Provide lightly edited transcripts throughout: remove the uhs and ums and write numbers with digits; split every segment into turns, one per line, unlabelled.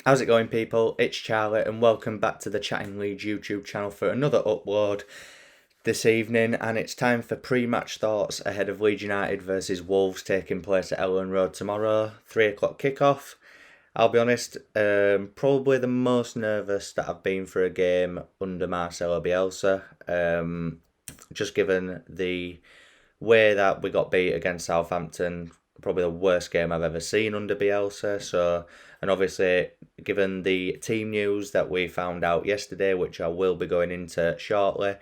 How's it going, people? It's Charlie and welcome back to the Chatting Leeds YouTube channel for another upload this evening, and it's time for pre-match thoughts ahead of Leeds United versus Wolves taking place at Elland Road tomorrow, 3 o'clock kickoff. I'll be honest, probably the most nervous that I've been for a game under Marcelo Bielsa, just given the way that we got beat against Southampton, probably the worst game I've ever seen under Bielsa. And obviously, given the team news that we found out yesterday, which I will be going into shortly,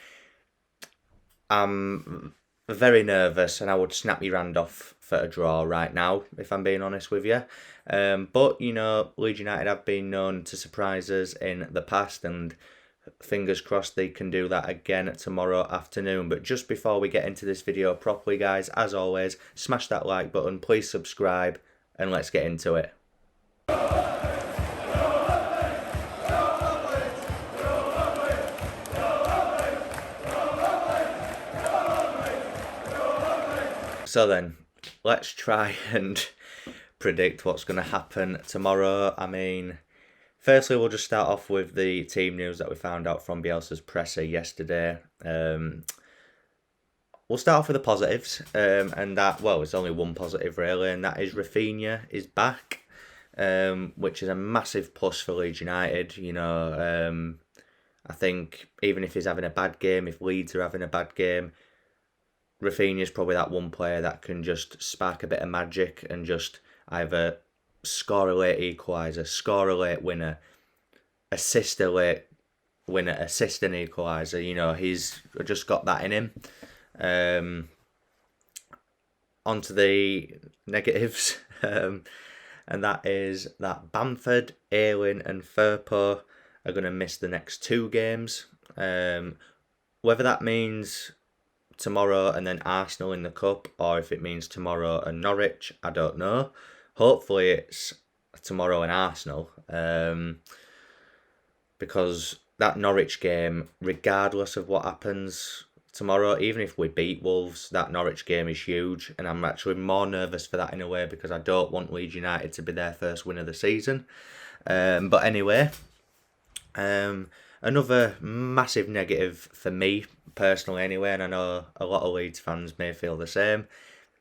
I'm very nervous and I would snap your hand off for a draw right now, if I'm being honest with you. But, you know, Leeds United have been known to surprise us in the past, and fingers crossed they can do that again tomorrow afternoon. But just before we get into this video properly, guys, as always, smash that like button, please subscribe, and let's get into it. So then, let's try and predict what's going to happen tomorrow. I mean, firstly, we'll just start off with the team news that we found out from Bielsa's presser yesterday. We'll start off with the positives, and that, well, it's only one positive really, and that is Rafinha is back, which is a massive plus for Leeds United. You know, I think even if he's having a bad game, if Leeds are having a bad game, Rafinha's probably that one player that can just spark a bit of magic and just either score a late equaliser, score a late winner, assist a late winner, assist an equaliser. You know, he's just got that in him. Onto the negatives, and that is that Bamford, Ayling and Firpo are going to miss the next 2 games. Whether that means tomorrow and then Arsenal in the Cup, or if it means tomorrow and Norwich, I don't know. Hopefully it's tomorrow and Arsenal, because that Norwich game, regardless of what happens tomorrow, even if we beat Wolves, that Norwich game is huge, and I'm actually more nervous for that in a way because I don't want Leeds United to be their first win of the season. But anyway, another massive negative for me personally anyway, and I know a lot of Leeds fans may feel the same,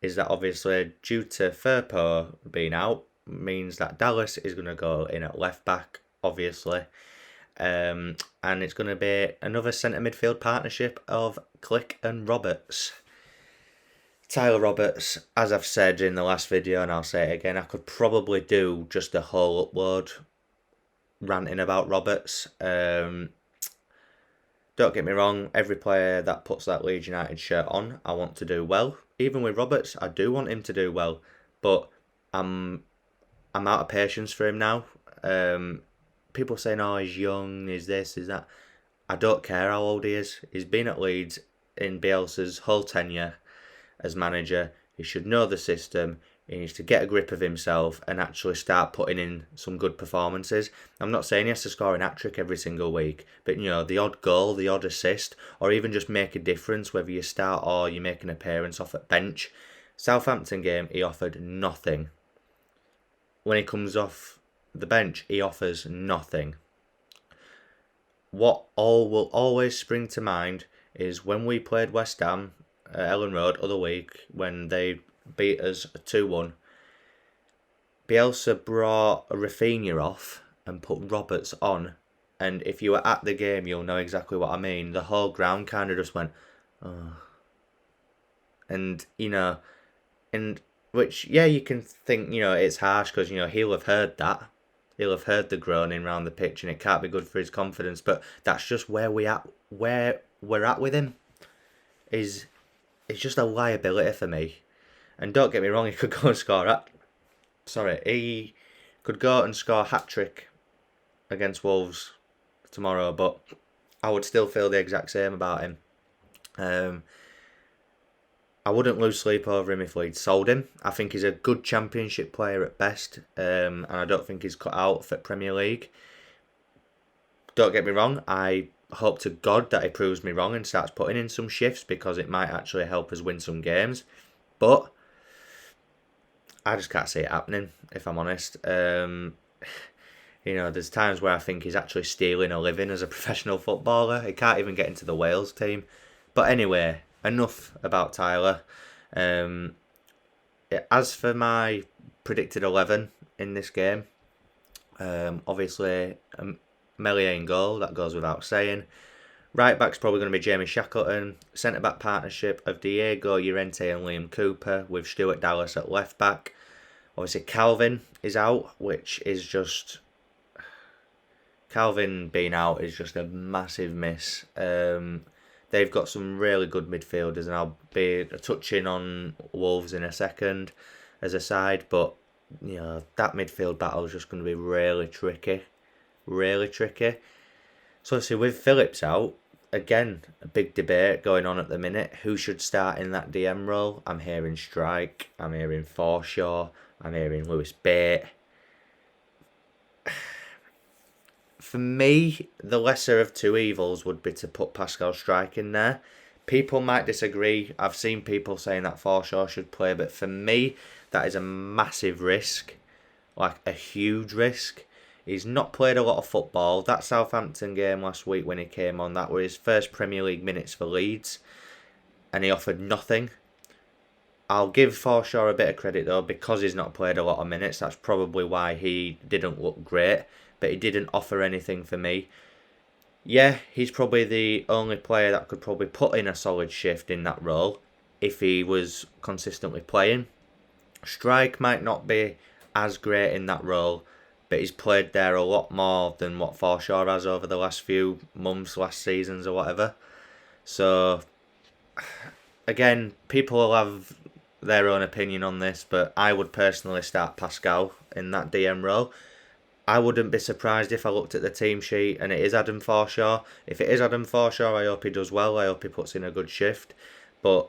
is that obviously due to Firpo being out, means that Dallas is going to go in at left back, obviously. And it's going to be another centre midfield partnership of Click and Roberts. Tyler Roberts, as I've said in the last video, and I'll say it again, I could probably do just a whole upload ranting about Roberts. Don't get me wrong, every player that puts that Leeds United shirt on, I want to do well. Even with Roberts, I do want him to do well, but I'm out of patience for him now. People saying, oh, he's young, he's this, he's that. I don't care how old he is. He's been at Leeds in Bielsa's whole tenure as manager. He should know the system. He needs to get a grip of himself and actually start putting in some good performances. I'm not saying he has to score an hat-trick every single week, but, you know, the odd goal, the odd assist, or even just make a difference, whether you start or you make an appearance off at bench. Southampton game, he offered nothing. When he comes off the bench, he offers nothing. What all will always spring to mind is when we played West Ham at Elland Road other week, when they beat us 2-1. Bielsa brought Rafinha off and put Roberts on, and if you were at the game, you'll know exactly what I mean. The whole ground kind of just went, oh. And, you know, and which, yeah, you can think, you know, it's harsh because, you know, he'll have heard that. He'll have heard the groaning round the pitch, and it can't be good for his confidence. But that's just where we're at with him. It's just a liability for me. And don't get me wrong, he could go and score he could go and score a hat-trick against Wolves tomorrow, but I would still feel the exact same about him. I wouldn't lose sleep over him if Leeds sold him. I think he's a good championship player at best, and I don't think he's cut out for Premier League. Don't get me wrong, I hope to God that he proves me wrong and starts putting in some shifts, because it might actually help us win some games. But I just can't see it happening, if I'm honest. There's times where I think he's actually stealing a living as a professional footballer. He can't even get into the Wales team. But anyway, enough about Tyler. As for my predicted 11 in this game, obviously, Meslier in goal, that goes without saying. Right back's probably going to be Jamie Shackleton. Centre back partnership of Diego Llorente and Liam Cooper with Stuart Dallas at left back. Obviously, Calvin is out, which is just... Calvin being out is just a massive miss. They've got some really good midfielders, and I'll be touching on Wolves in a second as a side, but that midfield battle is just going to be really tricky. Really tricky. So obviously with Phillips out, again, a big debate going on at the minute. Who should start in that DM role? I'm hearing Strike, I'm hearing Forshaw, I'm hearing Lewis Bate. For me, the lesser of two evils would be to put Pascal Strike in there. People might disagree. I've seen people saying that Forshaw should play, but for me, that is a massive risk. Like a huge risk. He's not played a lot of football. That Southampton game last week when he came on, that were his first Premier League minutes for Leeds. And he offered nothing. I'll give Forshaw a bit of credit though, because he's not played a lot of minutes. That's probably why he didn't look great. But he didn't offer anything for me. Yeah, he's probably the only player that could probably put in a solid shift in that role if he was consistently playing. Strike might not be as great in that role, but he's played there a lot more than what Forshaw has over the last few months, last seasons or whatever. So, again, people will have their own opinion on this, but I would personally start Pascal in that DM role. I wouldn't be surprised if I looked at the team sheet and it is Adam Forshaw. If it is Adam Forshaw, I hope he does well. I hope he puts in a good shift. But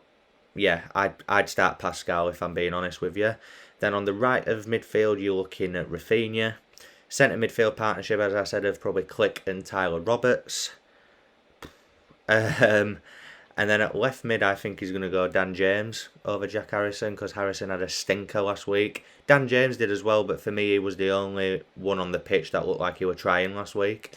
yeah, I'd start Pascal if I'm being honest with you. Then on the right of midfield, you're looking at Rafinha. Centre midfield partnership, as I said, of probably Click and Tyler Roberts. And then at left mid, I think he's going to go Dan James over Jack Harrison, because Harrison had a stinker last week. Dan James did as well, but for me, he was the only one on the pitch that looked like he were trying last week.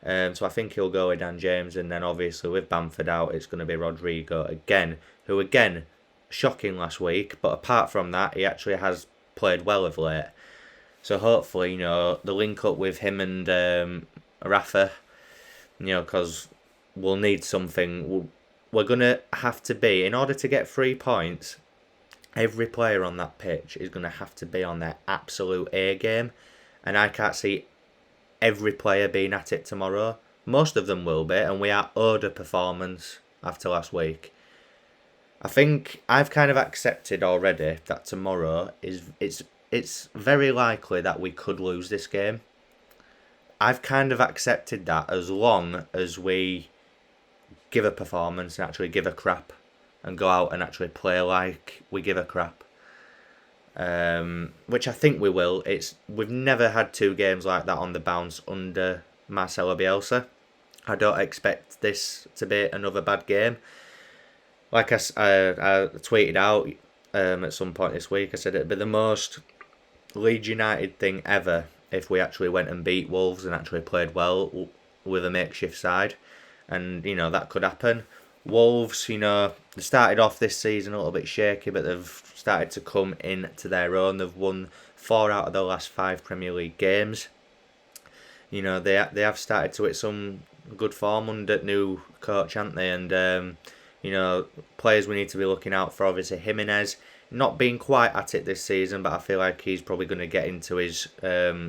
So I think he'll go with Dan James, and then obviously with Bamford out, it's going to be Rodrigo again, who again, shocking last week, but apart from that, he actually has played well of late. So hopefully, the link up with him and Rafa, because we'll need something. We're going to have to be, in order to get 3 points, every player on that pitch is going to have to be on their absolute A game. And I can't see every player being at it tomorrow. Most of them will be, and we are owed a performance after last week. I think I've kind of accepted already that tomorrow it's very likely that we could lose this game. I've kind of accepted that as long as we give a performance and actually give a crap and go out and actually play like we give a crap, which I think we will. We've never had 2 games like that on the bounce under Marcelo Bielsa. I don't expect this to be another bad game. Like I tweeted out at some point this week, I said it'd be the most Leeds United thing ever if we actually went and beat Wolves and actually played well with a makeshift side. And, that could happen. Wolves, they started off this season a little bit shaky, but they've started to come into their own. They've won 4 out of the last 5 Premier League games. They have started to hit some good form under new coach, haven't they? And, players we need to be looking out for, obviously Jimenez, not being quite at it this season, but I feel like he's probably going to get into his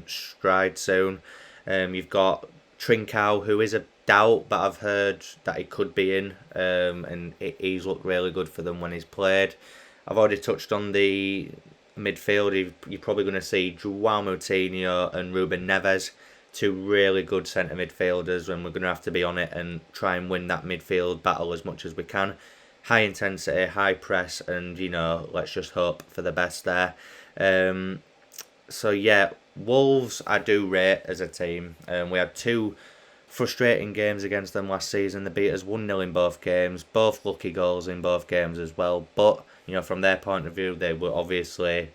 stride soon. You've got Trincao, who is a doubt, but I've heard that he could be in, and he's looked really good for them when he's played. I've already touched on the midfield. You're probably going to see João Moutinho and Ruben Neves, 2 really good centre midfielders, and we're going to have to be on it and try and win that midfield battle as much as we can. High intensity, high press, and let's just hope for the best there. So yeah, Wolves I do rate as a team. We had 2 frustrating games against them last season. They beat us 1-0 in both games, both lucky goals in both games as well. But from their point of view, they were obviously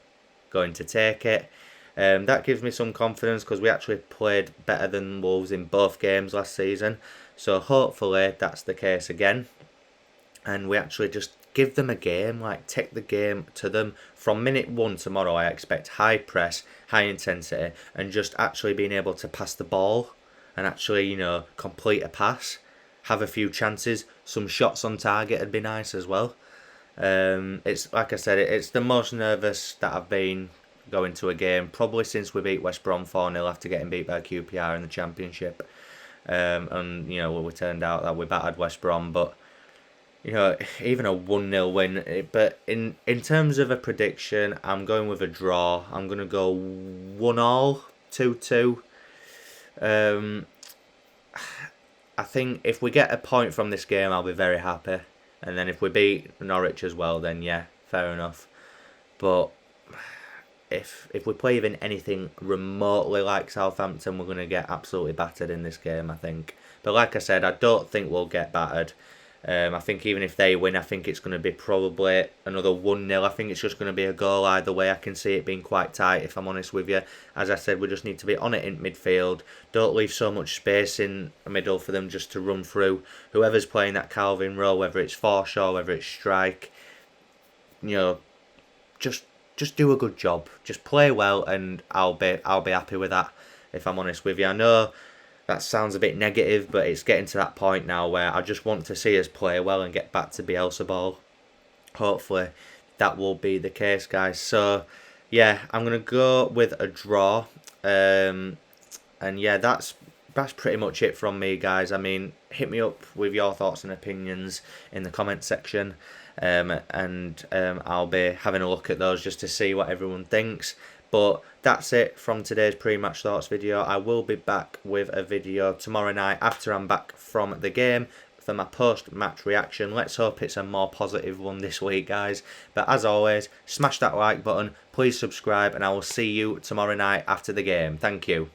going to take it. That gives me some confidence because we actually played better than Wolves in both games last season. So hopefully that's the case again. And we actually just give them a game, like take the game to them. From minute one tomorrow, I expect high press, high intensity, and just actually being able to pass the ball and actually, complete a pass, have a few chances, some shots on target would be nice as well. It's like I said, it's the most nervous that I've been going to a game probably since we beat West Brom 4-0 after getting beat by QPR in the Championship. And we turned out that we battered West Brom, but even a 1-0 win. But in terms of a prediction, I'm going with a draw. I'm going to go 1-1, 2-2. I think if we get a point from this game, I'll be very happy. And then if we beat Norwich as well, then yeah, fair enough. But if we play even anything remotely like Southampton, we're going to get absolutely battered in this game, I think. But like I said, I don't think we'll get battered. I think even if they win, I think it's going to be probably another 1-0. I think it's just going to be a goal either way. I can see it being quite tight, if I'm honest with you. As I said, we just need to be on it in midfield. Don't leave so much space in the middle for them just to run through. Whoever's playing that Calvin role, whether it's Forshaw, whether it's Strike, just do a good job. Just play well, and I'll be happy with that, if I'm honest with you. I know that sounds a bit negative, but it's getting to that point now where I just want to see us play well and get back to Bielsa ball. Hopefully that will be the case, guys. So yeah, I'm going to go with a draw. And yeah, that's pretty much it from me, guys. I mean, hit me up with your thoughts and opinions in the comment section. And I'll be having a look at those just to see what everyone thinks. But that's it from today's pre-match thoughts video. I will be back with a video tomorrow night after I'm back from the game for my post-match reaction. Let's hope it's a more positive one this week, guys. But as always, smash that like button, please subscribe, and I will see you tomorrow night after the game. Thank you.